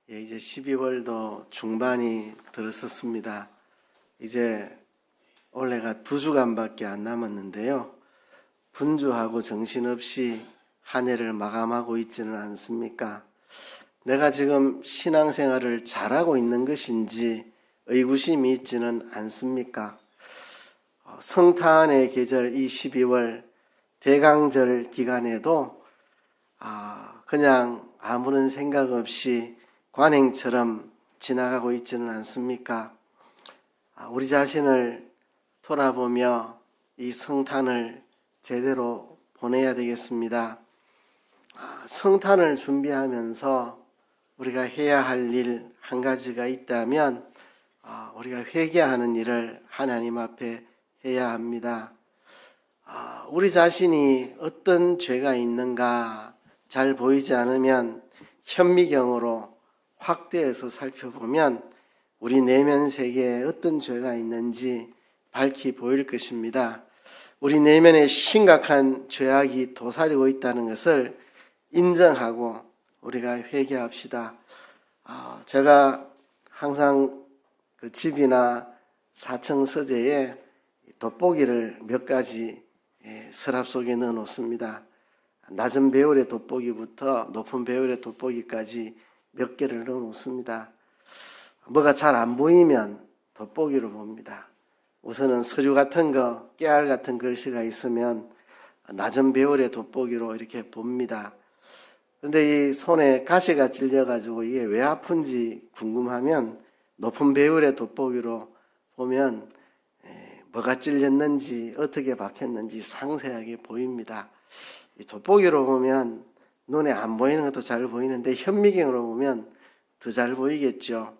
이제 12월도 중반이 들었었습니다. 이제 올해가 2주간밖에 안 남았는데요. 분주하고 정신없이 한 해를 마감하고 있지는 않습니까? 내가 지금 신앙생활을 잘하고 있는 것인지 의구심이 있지는 않습니까? 성탄의 계절 이 12월 대강절 기간에도 그냥 아무런 생각 없이 관행처럼 지나가고 있지는 않습니까? 우리 자신을 돌아보며 이 성탄을 제대로 보내야 되겠습니다. 성탄을 준비하면서 우리가 해야 할 일 한 가지가 있다면 우리가 회개하는 일을 하나님 앞에 해야 합니다. 우리 자신이 어떤 죄가 있는가 잘 보이지 않으면 현미경으로 확대해서 살펴보면 우리 내면 세계에 어떤 죄가 있는지 밝히 보일 것입니다. 우리 내면에 심각한 죄악이 도사리고 있다는 것을 인정하고 우리가 회개합시다. 제가 항상 그 집이나 4층 서재에 돋보기를 몇 가지 서랍 속에 넣어 놓습니다. 낮은 배율의 돋보기부터 높은 배율의 돋보기까지 몇 개를 넣어 놓습니다. 뭐가 잘 안 보이면 돋보기로 봅니다. 우선은 서류 같은 거, 깨알 같은 글씨가 있으면 낮은 배율의 돋보기로 이렇게 봅니다. 그런데 이 손에 가시가 찔려가지고 이게 왜 아픈지 궁금하면 높은 배율의 돋보기로 보면 뭐가 찔렸는지 어떻게 박혔는지 상세하게 보입니다. 이 돋보기로 보면 눈에 안 보이는 것도 잘 보이는데 현미경으로 보면 더 잘 보이겠죠.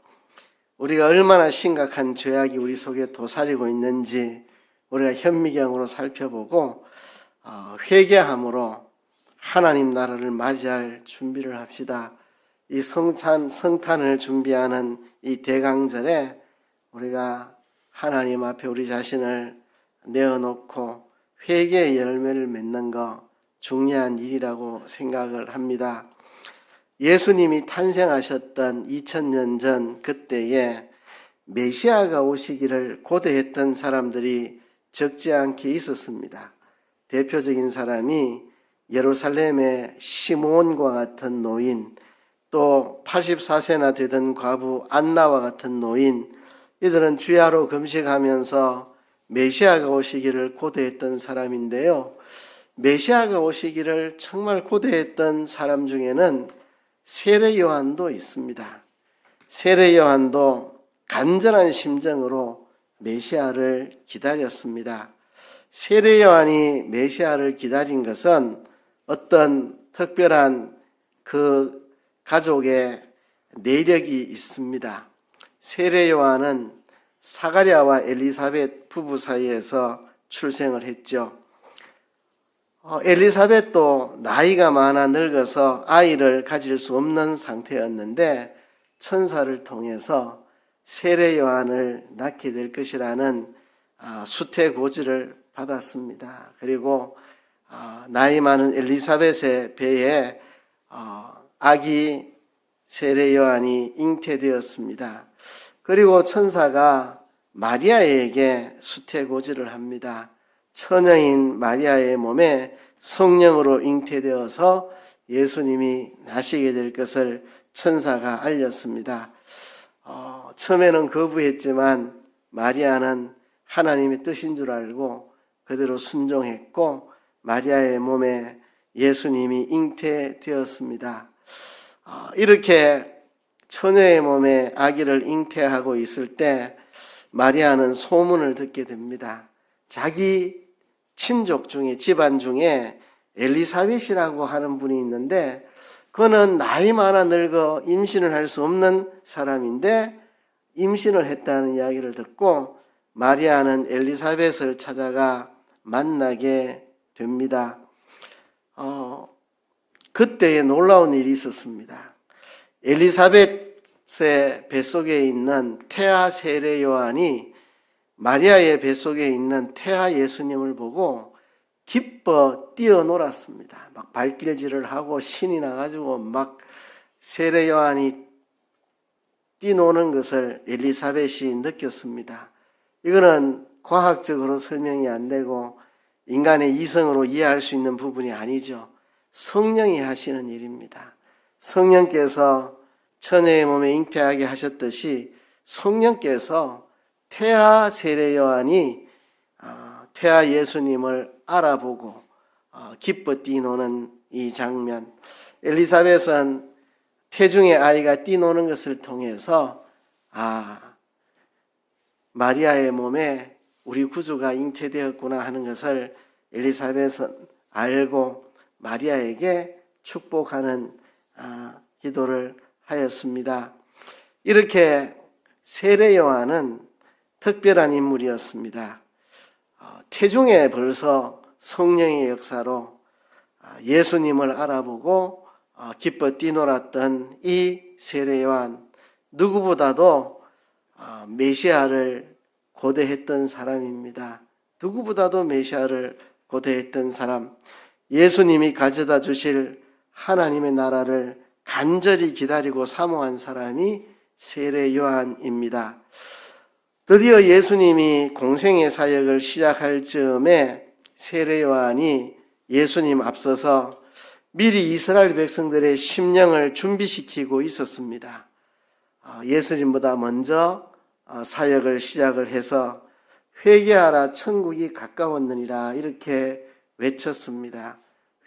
우리가 얼마나 심각한 죄악이 우리 속에 도사리고 있는지 우리가 현미경으로 살펴보고 회개함으로 하나님 나라를 맞이할 준비를 합시다. 이 성탄을 준비하는 이 대강절에 우리가 하나님 앞에 우리 자신을 내어놓고 회개의 열매를 맺는 거 중요한 일이라고 생각을 합니다. 예수님이 탄생하셨던 2000년 전 그때에 메시아가 오시기를 고대했던 사람들이 적지 않게 있었습니다. 대표적인 사람이 예루살렘의 시므온과 같은 노인, 또 84세나 되던 과부 안나와 같은 노인, 이들은 주야로 금식하면서 메시아가 오시기를 고대했던 사람인데요. 메시아가 오시기를 정말 고대했던 사람 중에는 세례 요한도 있습니다. 세례 요한도 간절한 심정으로 메시아를 기다렸습니다. 세례 요한이 메시아를 기다린 것은 어떤 특별한 그 가족의 내력이 있습니다. 세례 요한은 사가랴와 엘리사벳 부부 사이에서 출생을 했죠. 엘리사벳도 나이가 많아 늙어서 아이를 가질 수 없는 상태였는데 천사를 통해서 세례 요한을 낳게 될 것이라는 수태고지를 받았습니다. 그리고 나이 많은 엘리사벳의 배에 아기 세례 요한이 잉태되었습니다. 그리고 천사가 마리아에게 수태고지를 합니다. 처녀인 마리아의 몸에 성령으로 잉태되어서 예수님이 나시게 될 것을 천사가 알렸습니다. 처음에는 거부했지만 마리아는 하나님의 뜻인 줄 알고 그대로 순종했고 마리아의 몸에 예수님이 잉태되었습니다. 이렇게 처녀의 몸에 아기를 잉태하고 있을 때 마리아는 소문을 듣게 됩니다. 자기 친족 중에, 집안 중에 엘리사벳이라고 하는 분이 있는데 그는 나이 많아 늙어 임신을 할 수 없는 사람인데 임신을 했다는 이야기를 듣고 마리아는 엘리사벳을 찾아가 만나게 됩니다. 그때에 놀라운 일이 있었습니다. 엘리사벳의 뱃속에 있는 태아 세례 요한이 마리아의 뱃속에 있는 태아 예수님을 보고 기뻐 뛰어놀았습니다. 막 발길질을 하고 신이 나가지고 막 세례 요한이 뛰노는 것을 엘리사벳이 느꼈습니다. 이거는 과학적으로 설명이 안 되고 인간의 이성으로 이해할 수 있는 부분이 아니죠. 성령이 하시는 일입니다. 성령께서 처녀의 몸에 잉태하게 하셨듯이 성령께서 태아 세례 요한이 태아 예수님을 알아보고 기뻐 뛰노는 이 장면, 엘리사벳은 태중의 아이가 뛰노는 것을 통해서 마리아의 몸에 우리 구주가 잉태되었구나 하는 것을 엘리사벳은 알고 마리아에게 축복하는 기도를 하였습니다. 이렇게 세례 요한은 특별한 인물이었습니다. 태중에 벌써 성령의 역사로 예수님을 알아보고 기뻐 뛰놀았던 이 세례 요한, 누구보다도 메시아를 고대했던 사람입니다. 누구보다도 메시아를 고대했던 사람, 예수님이 가져다 주실 하나님의 나라를 간절히 기다리고 사모한 사람이 세례 요한입니다. 드디어 예수님이 공생의 사역을 시작할 즈음에 세례 요한이 예수님 앞서서 미리 이스라엘 백성들의 심령을 준비시키고 있었습니다. 예수님보다 먼저 사역을 시작을 해서 회개하라 천국이 가까웠느니라 이렇게 외쳤습니다.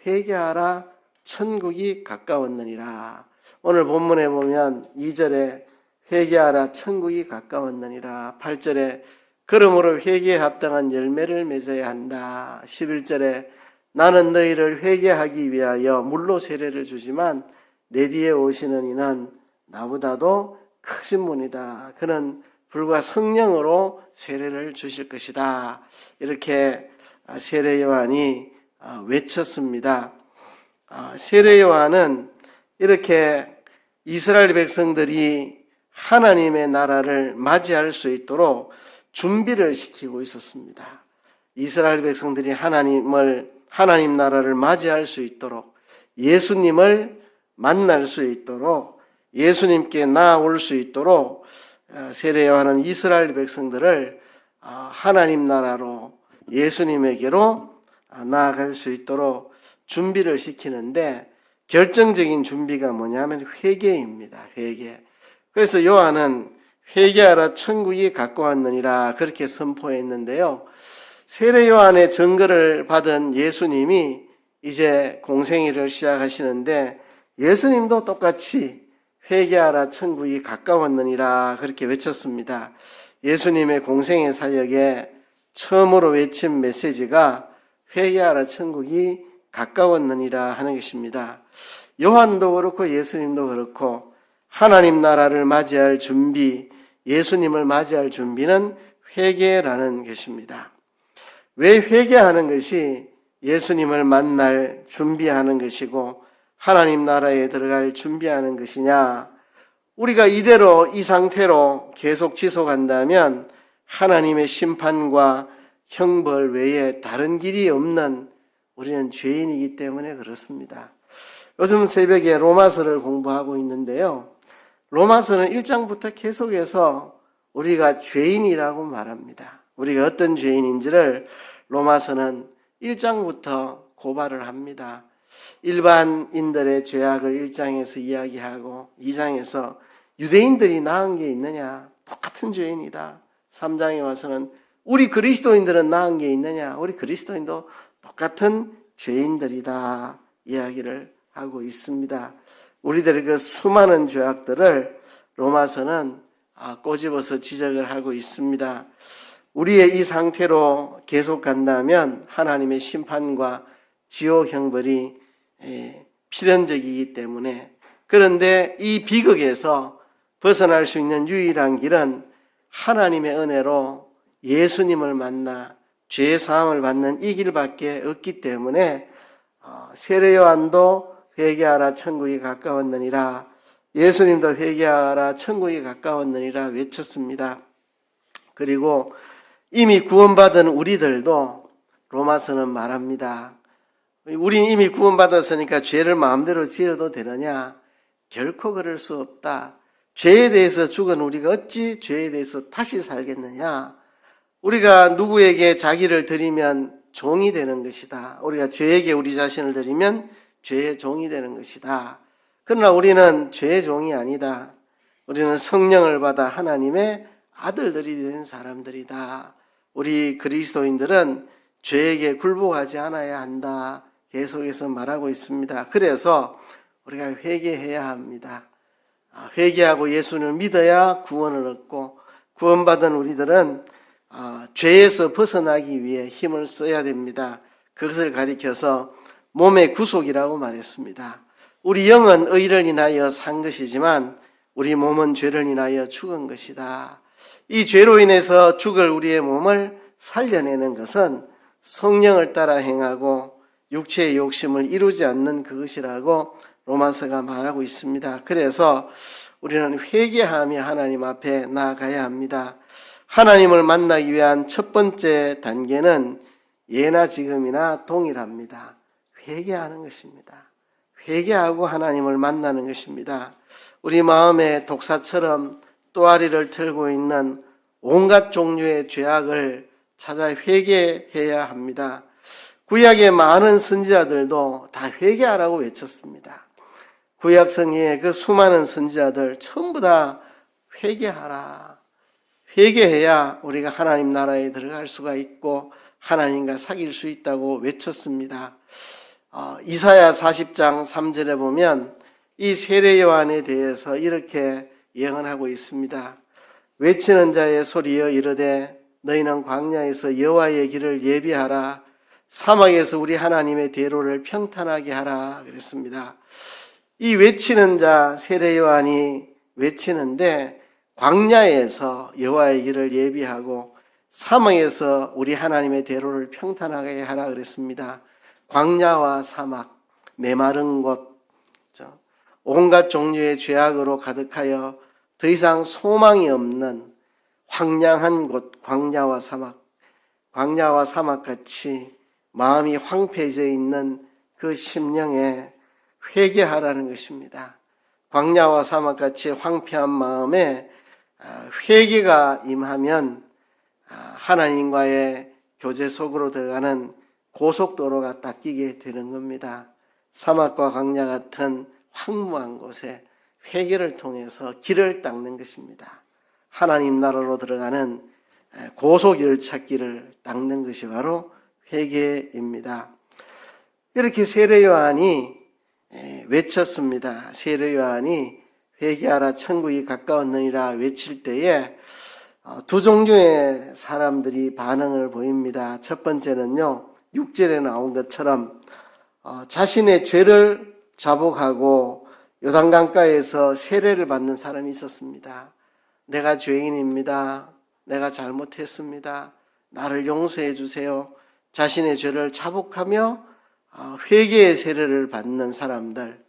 회개하라 천국이 가까웠느니라. 오늘 본문에 보면 2절에 회개하라 천국이 가까웠느니라, 8절에 그러므로 회개에 합당한 열매를 맺어야 한다, 11절에 나는 너희를 회개하기 위하여 물로 세례를 주지만 내 뒤에 오시는 이는 나보다도 크신 분이다. 그는 불과 성령으로 세례를 주실 것이다. 이렇게 세례 요한이 외쳤습니다. 세례 요한은 이렇게 이스라엘 백성들이 하나님의 나라를 맞이할 수 있도록 준비를 시키고 있었습니다. 이스라엘 백성들이 하나님 나라를 맞이할 수 있도록, 예수님을 만날 수 있도록, 예수님께 나아올 수 있도록 세례 요한은 이스라엘 백성들을 하나님 나라로, 예수님에게로 나아갈 수 있도록 준비를 시키는데, 결정적인 준비가 뭐냐면 회개입니다. 회개. 그래서 요한은 회개하라 천국이 가까웠느니라 그렇게 선포했는데요. 세례 요한의 증거를 받은 예수님이 이제 공생애를 시작하시는데 예수님도 똑같이 회개하라 천국이 가까웠느니라 그렇게 외쳤습니다. 예수님의 공생애 사역에 처음으로 외친 메시지가 회개하라 천국이 가까웠느니라 하는 것입니다. 요한도 그렇고 예수님도 그렇고 하나님 나라를 맞이할 준비, 예수님을 맞이할 준비는 회개라는 것입니다. 왜 회개하는 것이 예수님을 만날 준비하는 것이고 하나님 나라에 들어갈 준비하는 것이냐? 우리가 이대로 이 상태로 계속 지속한다면 하나님의 심판과 형벌 외에 다른 길이 없는 우리는 죄인이기 때문에 그렇습니다. 요즘 새벽에 로마서를 공부하고 있는데요. 로마서는 1장부터 계속해서 우리가 죄인이라고 말합니다. 우리가 어떤 죄인인지를 로마서는 1장부터 고발을 합니다. 일반인들의 죄악을 1장에서 이야기하고 2장에서 유대인들이 나은 게 있느냐? 똑같은 죄인이다. 3장에 와서는 우리 그리스도인들은 나은 게 있느냐? 우리 그리스도인도 똑같은 죄인들이다. 이야기를 하고 있습니다. 우리들의 그 수많은 죄악들을 로마서는 꼬집어서 지적을 하고 있습니다. 우리의 이 상태로 계속 간다면 하나님의 심판과 지옥 형벌이 필연적이기 때문에, 그런데 이 비극에서 벗어날 수 있는 유일한 길은 하나님의 은혜로 예수님을 만나 죄 사함을 받는 이 길밖에 없기 때문에 세례 요한도 회개하라 천국이 가까웠느니라, 예수님도 회개하라 천국이 가까웠느니라 외쳤습니다. 그리고 이미 구원받은 우리들도 로마서는 말합니다. 우린 이미 구원받았으니까 죄를 마음대로 지어도 되느냐? 결코 그럴 수 없다. 죄에 대해서 죽은 우리가 어찌 죄에 대해서 다시 살겠느냐? 우리가 누구에게 자기를 드리면 종이 되는 것이다. 우리가 죄에게 우리 자신을 드리면 죄의 종이 되는 것이다. 그러나 우리는 죄의 종이 아니다. 우리는 성령을 받아 하나님의 아들들이 된 사람들이다. 우리 그리스도인들은 죄에게 굴복하지 않아야 한다. 계속해서 말하고 있습니다. 그래서 우리가 회개해야 합니다. 회개하고 예수를 믿어야 구원을 얻고, 구원받은 우리들은 죄에서 벗어나기 위해 힘을 써야 됩니다. 그것을 가리켜서 몸의 구속이라고 말했습니다. 우리 영은 의를 인하여 산 것이지만 우리 몸은 죄를 인하여 죽은 것이다. 이 죄로 인해서 죽을 우리의 몸을 살려내는 것은 성령을 따라 행하고 육체의 욕심을 이루지 않는 그것이라고 로마서가 말하고 있습니다. 그래서 우리는 회개하며 하나님 앞에 나아가야 합니다. 하나님을 만나기 위한 첫 번째 단계는 예나 지금이나 동일합니다. 회개하는 것입니다. 회개하고 하나님을 만나는 것입니다. 우리 마음에 독사처럼 또아리를 틀고 있는 온갖 종류의 죄악을 찾아 회개해야 합니다. 구약의 많은 선지자들도 다 회개하라고 외쳤습니다. 구약 성경의 그 수많은 선지자들 전부 다 회개하라. 회개해야 우리가 하나님 나라에 들어갈 수가 있고 하나님과 사귈 수 있다고 외쳤습니다. 이사야 40장 3절에 보면 이 세례 요한에 대해서 이렇게 예언하고 있습니다. 외치는 자의 소리여 이르되 너희는 광야에서 여호와의 길을 예비하라. 사막에서 우리 하나님의 대로를 평탄하게 하라 그랬습니다. 이 외치는 자 세례 요한이 외치는데 광야에서 여호와의 길을 예비하고 사막에서 우리 하나님의 대로를 평탄하게 하라 그랬습니다. 광야와 사막, 메마른 곳, 온갖 종류의 죄악으로 가득하여 더 이상 소망이 없는 황량한 곳, 광야와 사막같이 마음이 황폐해져 있는 그 심령에 회개하라는 것입니다. 광야와 사막같이 황폐한 마음에 회개가 임하면 하나님과의 교제 속으로 들어가는 고속도로가 닦이게 되는 겁니다. 사막과 광야 같은 황무한 곳에 회개를 통해서 길을 닦는 것입니다. 하나님 나라로 들어가는 고속열차길을 닦는 것이 바로 회개입니다. 이렇게 세례 요한이 외쳤습니다. 세례 요한이 회개하라 천국이 가까웠느니라 외칠 때에 두 종류의 사람들이 반응을 보입니다. 첫 번째는요, 6절에 나온 것처럼 자신의 죄를 자복하고 요단강가에서 세례를 받는 사람이 있었습니다. 내가 죄인입니다. 내가 잘못했습니다. 나를 용서해 주세요. 자신의 죄를 자복하며 회개의 세례를 받는 사람들,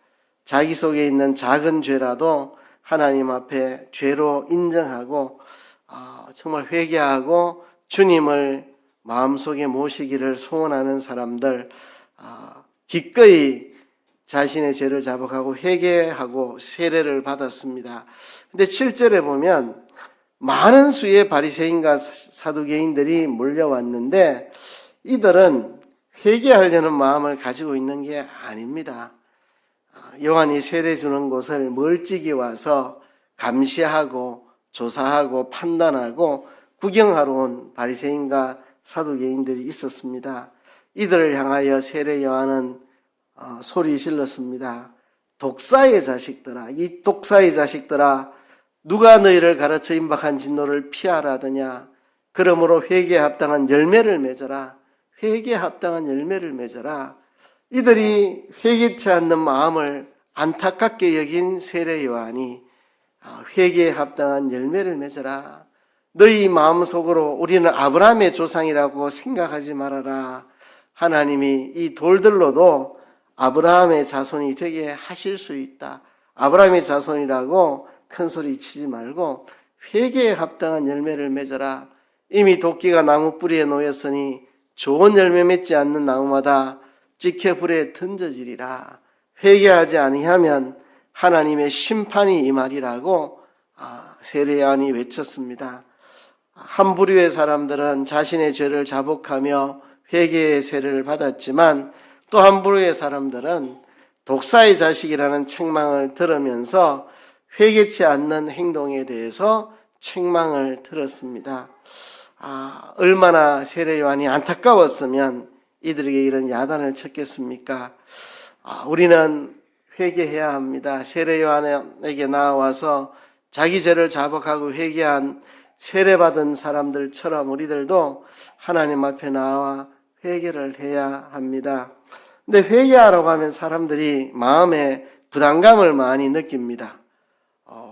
자기 속에 있는 작은 죄라도 하나님 앞에 죄로 인정하고 정말 회개하고 주님을 마음속에 모시기를 소원하는 사람들, 기꺼이 자신의 죄를 자복하고 회개하고 세례를 받았습니다. 근데 7절에 보면 많은 수의 바리새인과 사두개인들이 몰려왔는데 이들은 회개하려는 마음을 가지고 있는 게 아닙니다. 요한이 세례 주는 곳을 멀찍이 와서 감시하고 조사하고 판단하고 구경하러 온 바리새인과 사두개인들이 있었습니다. 이들을 향하여 세례 요한은 소리 질렀습니다. 독사의 자식들아, 이 독사의 자식들아, 누가 너희를 가르쳐 임박한 진노를 피하라더냐. 그러므로 회개에 합당한 열매를 맺어라. 회개에 합당한 열매를 맺어라. 이들이 회개치 않는 마음을 안타깝게 여긴 세례 요한이 회개에 합당한 열매를 맺어라. 너희 마음속으로 우리는 아브라함의 조상이라고 생각하지 말아라. 하나님이 이 돌들로도 아브라함의 자손이 되게 하실 수 있다. 아브라함의 자손이라고 큰 소리 치지 말고 회개에 합당한 열매를 맺어라. 이미 도끼가 나무 뿌리에 놓였으니 좋은 열매 맺지 않는 나무마다 찍혀 불에 던져지리라. 회개하지 아니하면 하나님의 심판이 임하리라고 세례요한이 외쳤습니다. 한 부류의 사람들은 자신의 죄를 자복하며 회개의 세례를 받았지만 또 한 부류의 사람들은 독사의 자식이라는 책망을 들으면서 회개치 않는 행동에 대해서 책망을 들었습니다. 얼마나 세례요한이 안타까웠으면 이들에게 이런 야단을 쳤겠습니까? 우리는 회개해야 합니다. 세례요한에게 나와서 자기 죄를 자복하고 회개한 세례받은 사람들처럼 우리들도 하나님 앞에 나와 회개를 해야 합니다. 근데 회개하라고 하면 사람들이 마음에 부담감을 많이 느낍니다.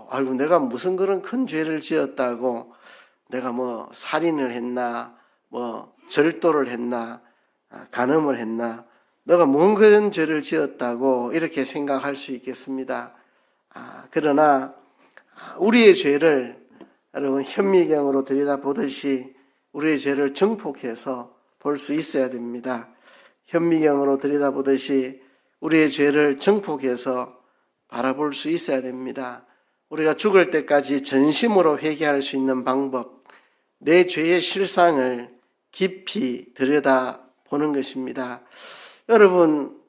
아이고, 내가 무슨 그런 큰 죄를 지었다고, 내가 뭐 살인을 했나, 뭐 절도를 했나, 간음을 했나, 너가 뭔 그런 죄를 지었다고 이렇게 생각할 수 있겠습니다. 그러나 우리의 죄를 여러분 현미경으로 들여다보듯이 우리의 죄를 정폭해서 볼 수 있어야 됩니다. 현미경으로 들여다보듯이 우리의 죄를 정폭해서 바라볼 수 있어야 됩니다. 우리가 죽을 때까지 전심으로 회개할 수 있는 방법, 내 죄의 실상을 깊이 들여다보는 것입니다. 여러분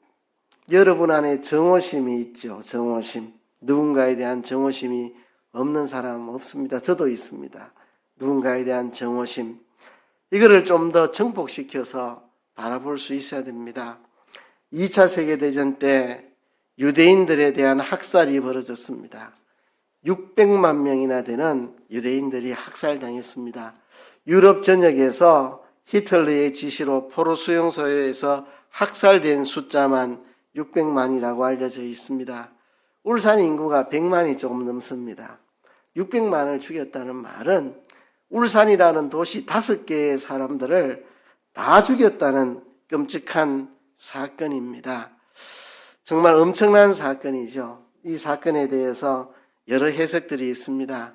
안에 정오심이 있죠. 정오심. 누군가에 대한 정오심이 없는 사람 없습니다. 저도 있습니다. 누군가에 대한 정오심. 이거를 좀 더 정복시켜서 바라볼 수 있어야 됩니다. 2차 세계대전 때 유대인들에 대한 학살이 벌어졌습니다. 600만 명이나 되는 유대인들이 학살당했습니다. 유럽 전역에서 히틀러의 지시로 포로 수용소에서 학살된 숫자만 600만이라고 알려져 있습니다. 울산 인구가 100만이 조금 넘습니다. 600만을 죽였다는 말은 울산이라는 도시 5개의 사람들을 다 죽였다는 끔찍한 사건입니다. 정말 엄청난 사건이죠. 이 사건에 대해서 여러 해석들이 있습니다.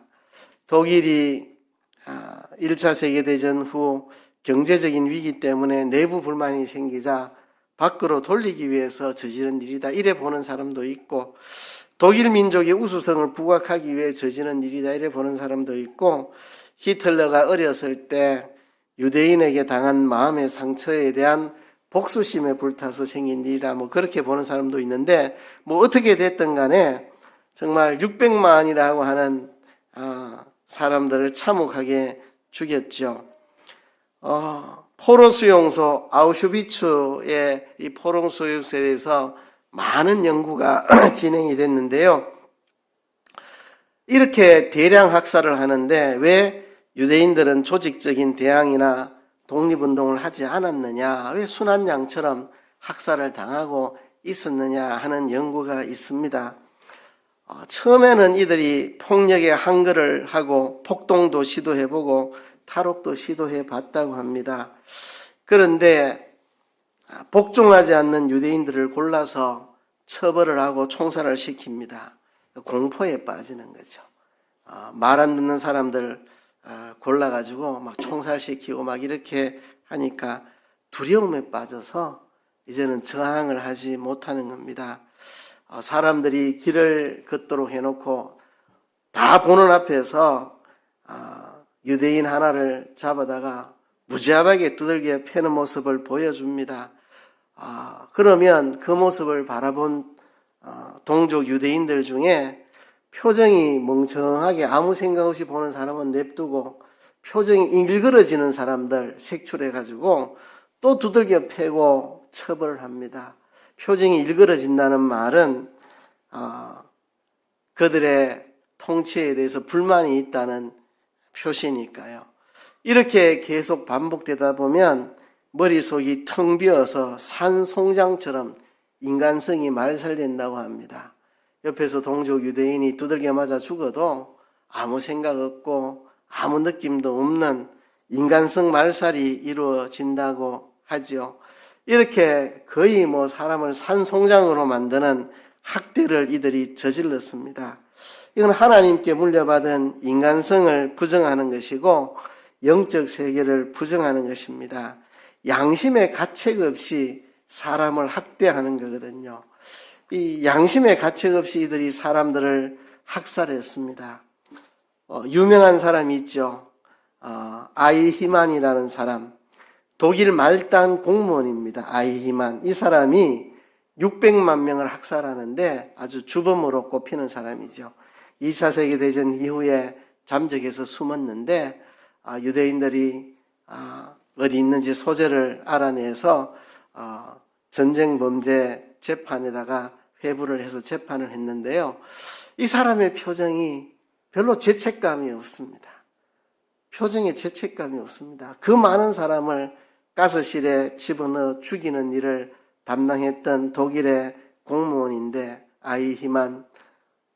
독일이 1차 세계대전 후 경제적인 위기 때문에 내부 불만이 생기자 밖으로 돌리기 위해서 저지른 일이다, 이래 보는 사람도 있고, 독일 민족의 우수성을 부각하기 위해 저지른 일이다, 이래 보는 사람도 있고, 히틀러가 어렸을 때 유대인에게 당한 마음의 상처에 대한 복수심에 불타서 생긴 일이라 그렇게 보는 사람도 있는데, 어떻게 됐든 간에 정말 600만이라고 하는 사람들을 참혹하게 죽였죠. 포로 수용소 아우슈비츠의 이 포로 수용소에 대해서 많은 연구가 진행이 됐는데요. 이렇게 대량 학살을 하는데 왜 유대인들은 조직적인 대항이나 독립운동을 하지 않았느냐, 왜 순한 양처럼 학살을 당하고 있었느냐 하는 연구가 있습니다. 처음에는 이들이 폭력에 항거를 하고 폭동도 시도해보고 탈옥도 시도해봤다고 합니다. 그런데 복종하지 않는 유대인들을 골라서 처벌을 하고 총살을 시킵니다. 공포에 빠지는 거죠. 말 안 듣는 사람들 골라가지고 막 총살시키고 막 이렇게 하니까 두려움에 빠져서 이제는 저항을 하지 못하는 겁니다. 사람들이 길을 걷도록 해놓고 다 보는 앞에서 유대인 하나를 잡아다가 무지하게 두들겨 패는 모습을 보여줍니다. 그러면 그 모습을 바라본 동족 유대인들 중에 표정이 멍청하게 아무 생각 없이 보는 사람은 냅두고 표정이 일그러지는 사람들 색출해가지고 또 두들겨 패고 처벌을 합니다. 표정이 일그러진다는 말은 그들의 통치에 대해서 불만이 있다는 표시니까요. 이렇게 계속 반복되다 보면 머릿속이 텅 비어서 산송장처럼 인간성이 말살된다고 합니다. 옆에서 동족 유대인이 두들겨 맞아 죽어도 아무 생각 없고 아무 느낌도 없는 인간성 말살이 이루어진다고 하죠. 이렇게 거의 사람을 산송장으로 만드는 학대를 이들이 저질렀습니다. 이건 하나님께 물려받은 인간성을 부정하는 것이고 영적 세계를 부정하는 것입니다. 양심의 가책 없이 사람을 학대하는 거거든요. 이 양심의 가책 없이 이들이 사람들을 학살했습니다. 유명한 사람이 있죠. 아이히만이라는 사람. 독일 말단 공무원입니다. 아이히만. 이 사람이 600만 명을 학살하는데 아주 주범으로 꼽히는 사람이죠. 2차 세계대전 이후에 잠적해서 숨었는데 유대인들이 어디 있는지 소재를 알아내서 전쟁 범죄 재판에다가 회부를 해서 재판을 했는데요. 이 사람의 표정이 별로 죄책감이 없습니다. 표정에 죄책감이 없습니다. 그 많은 사람을 가스실에 집어넣어 죽이는 일을 담당했던 독일의 공무원인데 아이히만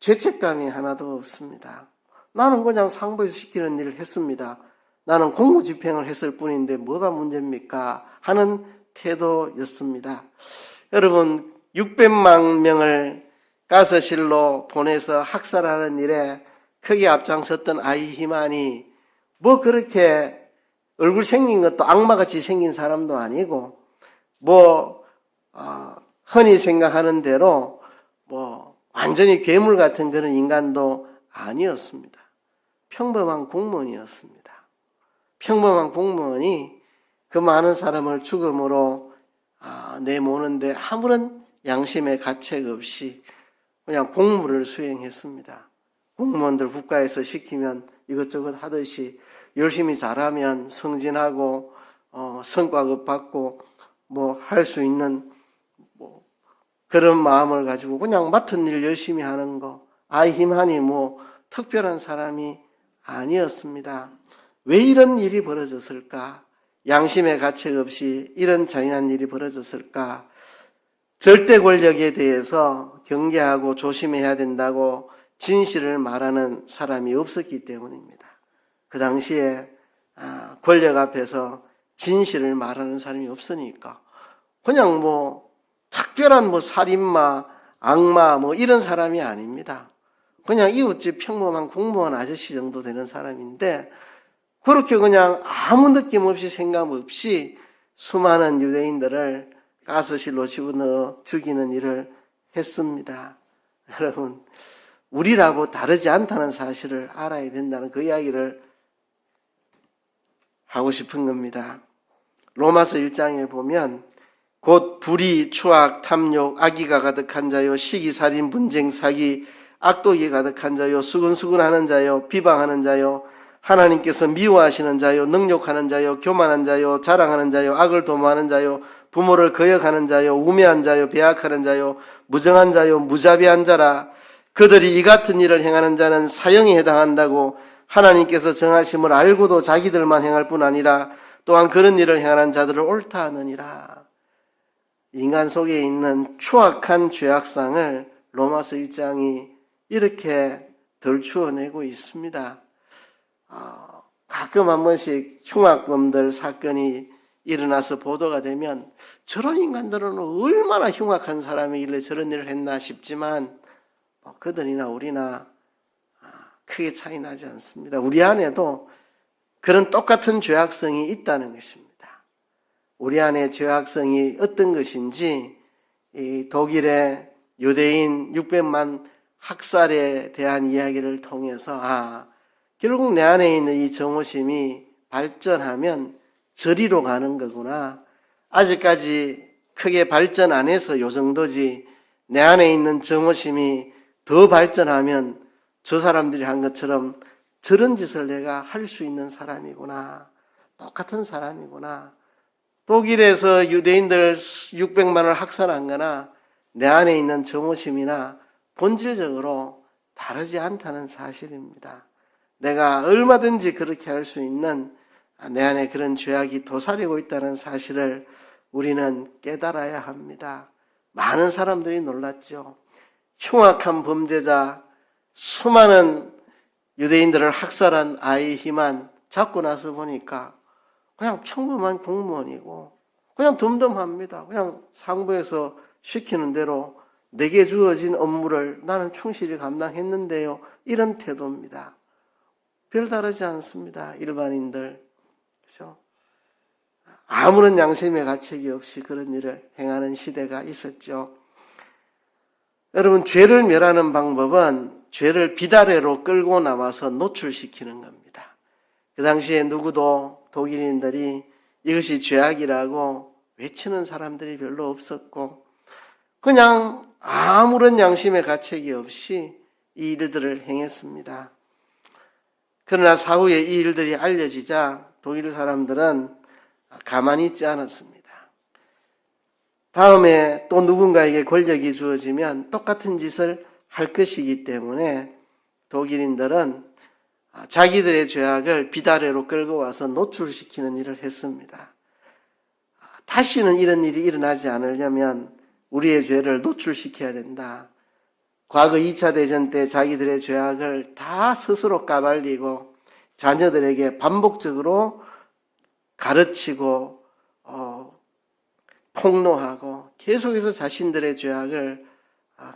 죄책감이 하나도 없습니다. 나는 그냥 상부에서 시키는 일을 했습니다. 나는 공무집행을 했을 뿐인데 뭐가 문제입니까? 하는 태도였습니다. 여러분 600만 명을 가스실로 보내서 학살하는 일에 크게 앞장섰던 아이히만이 뭐 그렇게 얼굴 생긴 것도 악마같이 생긴 사람도 아니고 흔히 생각하는 대로 완전히 괴물 같은 그런 인간도 아니었습니다. 평범한 공무원이었습니다. 평범한 공무원이 그 많은 사람을 죽음으로 내모는데 아무런 양심의 가책 없이 그냥 공무를 수행했습니다. 공무원들 국가에서 시키면 이것저것 하듯이 열심히 잘하면 승진하고 성과급 받고 할 수 있는 그런 마음을 가지고 그냥 맡은 일 열심히 하는 거. 아이히만이 특별한 사람이 아니었습니다. 왜 이런 일이 벌어졌을까? 양심의 가책 없이 이런 잔인한 일이 벌어졌을까? 절대 권력에 대해서 경계하고 조심해야 된다고 진실을 말하는 사람이 없었기 때문입니다. 그 당시에 권력 앞에서 진실을 말하는 사람이 없으니까 그냥 특별한 살인마, 악마 이런 사람이 아닙니다. 그냥 이웃집 평범한 공무원 아저씨 정도 되는 사람인데 그렇게 그냥 아무 느낌 없이 생각 없이 수많은 유대인들을 가스실로 집어넣어 죽이는 일을 했습니다. 여러분, 우리라고 다르지 않다는 사실을 알아야 된다는 그 이야기를 하고 싶은 겁니다. 로마서 1장에 보면 곧 불의, 추악, 탐욕, 악의가 가득한 자요, 시기살인, 분쟁, 사기, 악독이 가득한 자요, 수근수근하는 자요, 비방하는 자요, 하나님께서 미워하시는 자요, 능욕하는 자요, 교만한 자요, 자랑하는 자요, 악을 도모하는 자요, 부모를 거역하는 자요, 우매한 자요, 배악하는 자요, 무정한 자요, 무자비한 자라. 그들이 이 같은 일을 행하는 자는 사형에 해당한다고 하나님께서 정하심을 알고도 자기들만 행할 뿐 아니라 또한 그런 일을 행하는 자들을 옳다 하느니라. 인간 속에 있는 추악한 죄악상을 로마서 1장이 이렇게 덜추어내고 있습니다. 가끔 한 번씩 흉악범들 사건이 일어나서 보도가 되면 저런 인간들은 얼마나 흉악한 사람이길래 저런 일을 했나 싶지만 그들이나 우리나 크게 차이 나지 않습니다. 우리 안에도 그런 똑같은 죄악성이 있다는 것입니다. 우리 안에 죄악성이 어떤 것인지 이 독일의 유대인 600만 학살에 대한 이야기를 통해서 결국 내 안에 있는 이 정오심이 발전하면 저리로 가는 거구나. 아직까지 크게 발전 안 해서 요 정도지 내 안에 있는 정오심이 더 발전하면 저 사람들이 한 것처럼 저런 짓을 내가 할 수 있는 사람이구나. 똑같은 사람이구나. 독일에서 유대인들 600만을 학살한 거나 내 안에 있는 정오심이나 본질적으로 다르지 않다는 사실입니다. 내가 얼마든지 그렇게 할 수 있는 내 안에 그런 죄악이 도사리고 있다는 사실을 우리는 깨달아야 합니다. 많은 사람들이 놀랐죠. 흉악한 범죄자, 수많은 유대인들을 학살한 아이히만 잡고 나서 보니까 그냥 평범한 공무원이고 그냥 덤덤합니다. 그냥 상부에서 시키는 대로 내게 주어진 업무를 나는 충실히 감당했는데요. 이런 태도입니다. 별다르지 않습니다. 일반인들. 그렇죠? 아무런 양심의 가책이 없이 그런 일을 행하는 시대가 있었죠. 여러분, 죄를 멸하는 방법은 죄를 비다레로 끌고 나와서 노출시키는 겁니다. 그 당시에 누구도 독일인들이 이것이 죄악이라고 외치는 사람들이 별로 없었고 그냥 아무런 양심의 가책이 없이 이 일들을 행했습니다. 그러나 사후에 이 일들이 알려지자 독일 사람들은 가만히 있지 않았습니다. 다음에 또 누군가에게 권력이 주어지면 똑같은 짓을 할 것이기 때문에 독일인들은 자기들의 죄악을 비다레로 끌고 와서 노출시키는 일을 했습니다. 다시는 이런 일이 일어나지 않으려면 우리의 죄를 노출시켜야 된다. 과거 2차 대전 때 자기들의 죄악을 다 스스로 까발리고 자녀들에게 반복적으로 가르치고 폭로하고 계속해서 자신들의 죄악을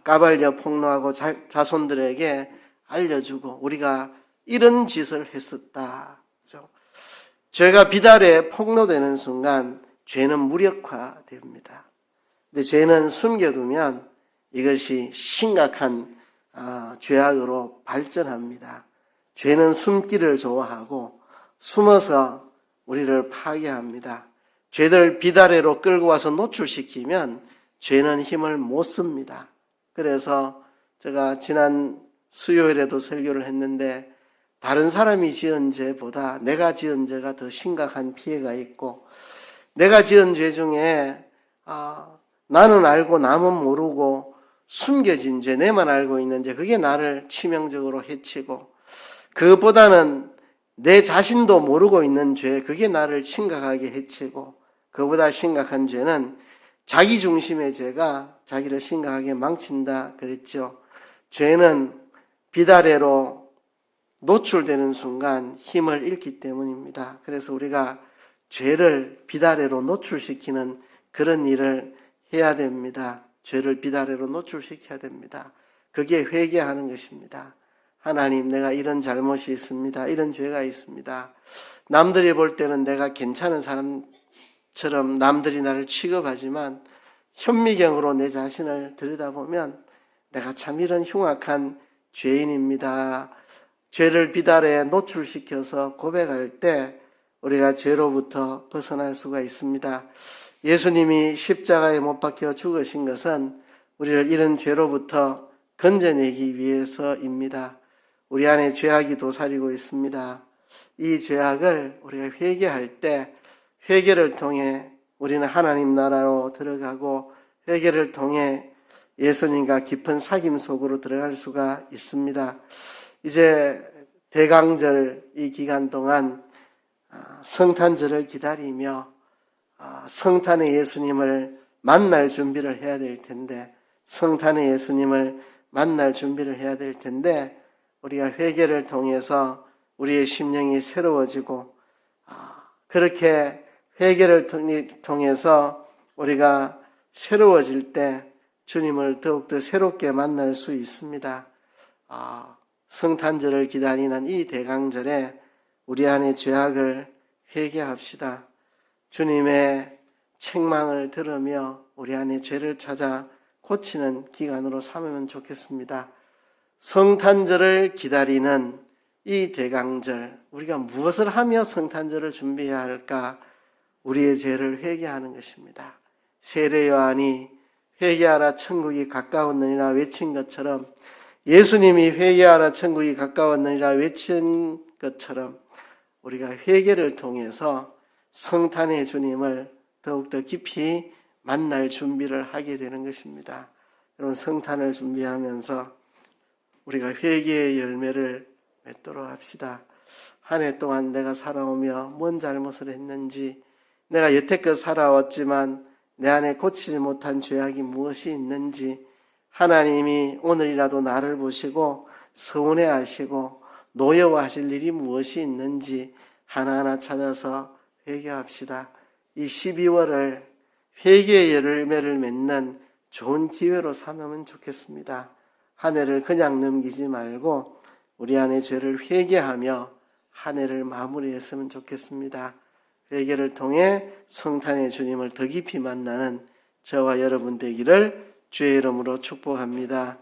까발려 폭로하고 자손들에게 알려주고 우리가 이런 짓을 했었다. 죄가 비달에 폭로되는 순간 죄는 무력화됩니다. 근데 죄는 숨겨두면 이것이 심각한 죄악으로 발전합니다. 죄는 숨기를 좋아하고 숨어서 우리를 파괴합니다. 죄를 비다레로 끌고 와서 노출시키면 죄는 힘을 못 씁니다. 그래서 제가 지난 수요일에도 설교를 했는데 다른 사람이 지은 죄보다 내가 지은 죄가 더 심각한 피해가 있고 내가 지은 죄 중에 나는 알고 남은 모르고 숨겨진 죄, 내만 알고 있는 죄, 그게 나를 치명적으로 해치고 그것보다는 내 자신도 모르고 있는 죄, 그게 나를 심각하게 해치고 그보다 심각한 죄는 자기 중심의 죄가 자기를 심각하게 망친다 그랬죠. 죄는 비다레로 노출되는 순간 힘을 잃기 때문입니다. 그래서 우리가 죄를 비다레로 노출시키는 그런 일을 해야 됩니다. 죄를 비다레로 노출시켜야 됩니다. 그게 회개하는 것입니다. 하나님, 내가 이런 잘못이 있습니다. 이런 죄가 있습니다. 남들이 볼 때는 내가 괜찮은 사람처럼 남들이 나를 취급하지만 현미경으로 내 자신을 들여다보면 내가 참 이런 흉악한 죄인입니다. 죄를 비달에 노출시켜서 고백할 때 우리가 죄로부터 벗어날 수가 있습니다. 예수님이 십자가에 못 박혀 죽으신 것은 우리를 이런 죄로부터 건져내기 위해서입니다. 우리 안에 죄악이 도사리고 있습니다. 이 죄악을 우리가 회개할 때 회개를 통해 우리는 하나님 나라로 들어가고 회개를 통해 예수님과 깊은 사귐 속으로 들어갈 수가 있습니다. 이제 대강절 이 기간 동안 성탄절을 기다리며 성탄의 예수님을 만날 준비를 해야 될 텐데 성탄의 예수님을 만날 준비를 해야 될 텐데 우리가 회개를 통해서 우리의 심령이 새로워지고 그렇게 회개를 통해서 우리가 새로워질 때 주님을 더욱더 새롭게 만날 수 있습니다. 성탄절을 기다리는 이 대강절에 우리 안의 죄악을 회개합시다. 주님의 책망을 들으며 우리 안의 죄를 찾아 고치는 기간으로 삼으면 좋겠습니다. 성탄절을 기다리는 이 대강절, 우리가 무엇을 하며 성탄절을 준비해야 할까? 우리의 죄를 회개하는 것입니다. 세례 요한이 회개하라 천국이 가까웠느니라 외친 것처럼 예수님이 회개하라 천국이 가까웠느니라 외친 것처럼 우리가 회개를 통해서 성탄의 주님을 더욱더 깊이 만날 준비를 하게 되는 것입니다. 여러분, 성탄을 준비하면서 우리가 회개의 열매를 맺도록 합시다. 한 해 동안 내가 살아오며 뭔 잘못을 했는지, 내가 여태껏 살아왔지만 내 안에 고치지 못한 죄악이 무엇이 있는지 하나님이 오늘이라도 나를 보시고 서운해하시고 노여워하실 일이 무엇이 있는지 하나하나 찾아서 회개합시다. 이 12월을 회개의 열매를 맺는 좋은 기회로 삼으면 좋겠습니다. 한 해를 그냥 넘기지 말고 우리 안에 죄를 회개하며 한 해를 마무리했으면 좋겠습니다. 회개를 통해 성탄의 주님을 더 깊이 만나는 저와 여러분 되기를 주의 이름으로 축복합니다.